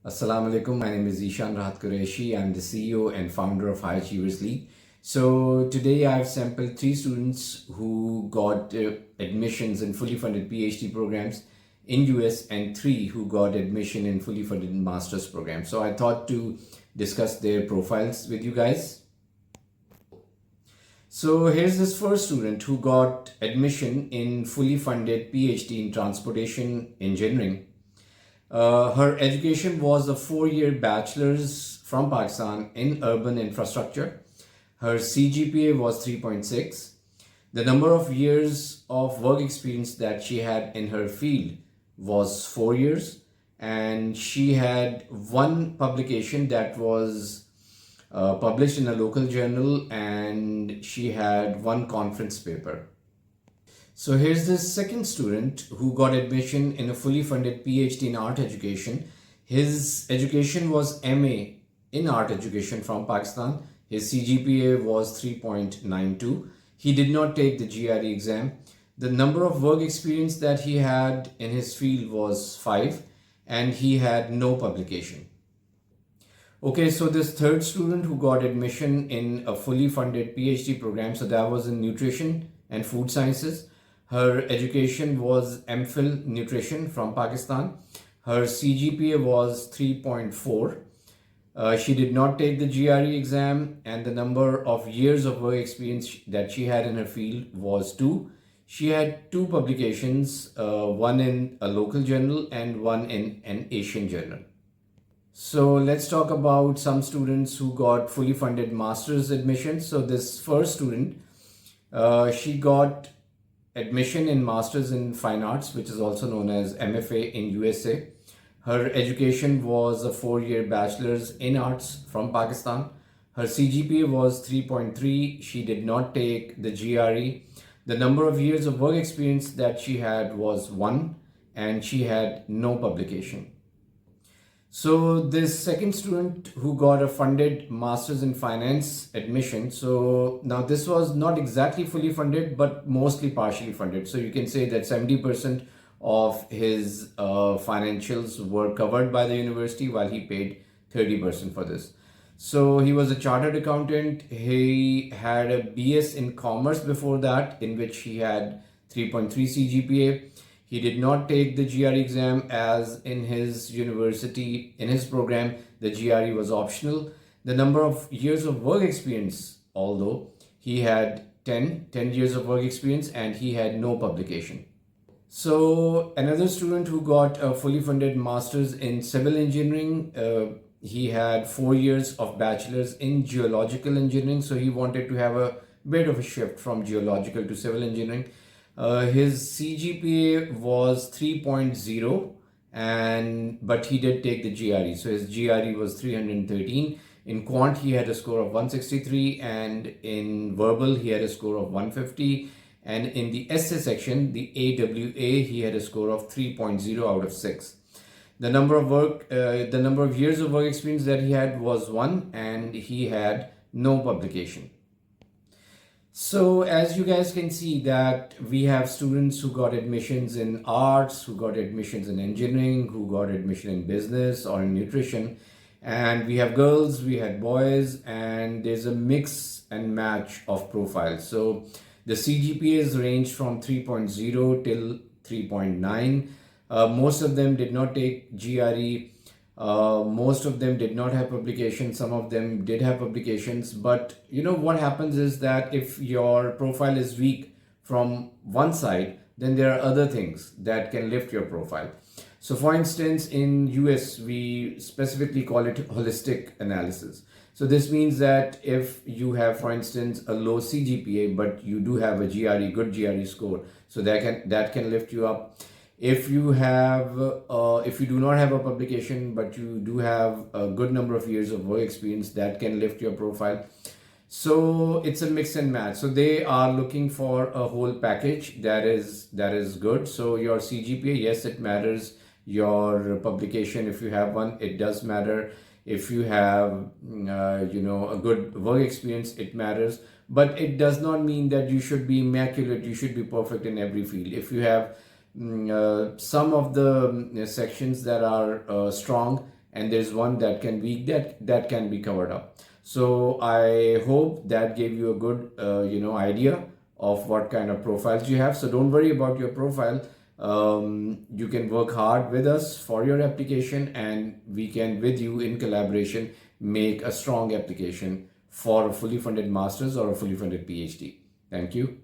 Assalamu alaikum. My name is Ishan Rahat Qureshi. I'm the CEO and founder of High Achievers League. So today I've sampled 3 students who got admissions in fully funded PhD programs in US and 3 who got admission in fully funded master's programs. So I thought to discuss their profiles with you guys. So here's this first student who got admission in fully funded PhD in transportation engineering. Her education was a 4-year bachelor's from Pakistan in urban infrastructure. Her CGPA was 3.6. The number of years of work experience that she had in her field was 4 years, and she had one publication that was published in a local journal, and she had one conference paper. So here's this second student who got admission in a fully funded PhD in art education. His education was MA in art education from Pakistan. His CGPA was 3.92. He did not take the GRE exam. The number of work experience that he had in his field was 5, and he had no publication. Okay, so this third student who got admission in a fully funded PhD program, so that was in nutrition and food sciences. Her education was MPhil Nutrition from Pakistan. Her CGPA was 3.4. She did not take the GRE exam, and the number of years of work experience that she had in her field was 2. She had 2 publications, one in a local journal and one in an Asian journal. So let's talk about some students who got fully funded master's admissions. So this first student, she got admission in Masters in Fine Arts, which is also known as MFA in USA. Her education was a 4-year bachelor's in arts from Pakistan. Her CGPA was 3.3. She did not take the GRE. The number of years of work experience that she had was 1, and she had no publication. So this second student who got a funded master's in finance admission. So now this was not exactly fully funded, but mostly partially funded. So you can say that 70% of his financials were covered by the university, while he paid 30% for this. So he was a chartered accountant. He had a BS in commerce before that, in which he had 3.3 CGPA. He did not take the GRE exam, as in his university, in his program, the GRE was optional. The number of years of work experience, although he had 10 years of work experience, and he had no publication. So another student who got a fully funded master's in civil engineering, he had 4 years of bachelor's in geological engineering. So he wanted to have a bit of a shift from geological to civil engineering. His CGPA was 3.0, but he did take the GRE. So his GRE was 313. In quant, he had a score of 163, and in verbal, he had a score of 150. And in the essay section, the AWA, he had a score of 3.0 out of 6. The number of years of work experience that he had was 1, and he had no publication. So as you guys can see that we have students who got admissions in arts, who got admissions in engineering, who got admission in business or in nutrition. And we have girls, we had boys, and there's a mix and match of profiles. So the CGPAs range from 3.0 till 3.9. Most of them did not take GRE. Most of them did not have publications. Some of them did have publications. But you know what happens is that if your profile is weak from one side, then there are other things that can lift your profile. So for instance, in US, we specifically call it holistic analysis. So this means that if you have, for instance, a low CGPA, but you do have a GRE, good GRE score, so that can lift you up. If you do not have a publication, but you do have a good number of years of work experience, that can lift your profile. So it's a mix and match. So they are looking for a whole package that is good. So your CGPA, yes, it matters. Your publication, if you have one, it does matter. If you have a good work experience, it matters. But it does not mean that you should be immaculate, you should be perfect in every field. If you have some of the sections that are strong, and there's one that can weak that can be covered up. So I hope that gave you a good idea of what kind of profiles you have. So don't worry about your profile. You can work hard with us for your application, and we can, with you in collaboration, make a strong application for a fully funded master's or a fully funded PhD. Thank you.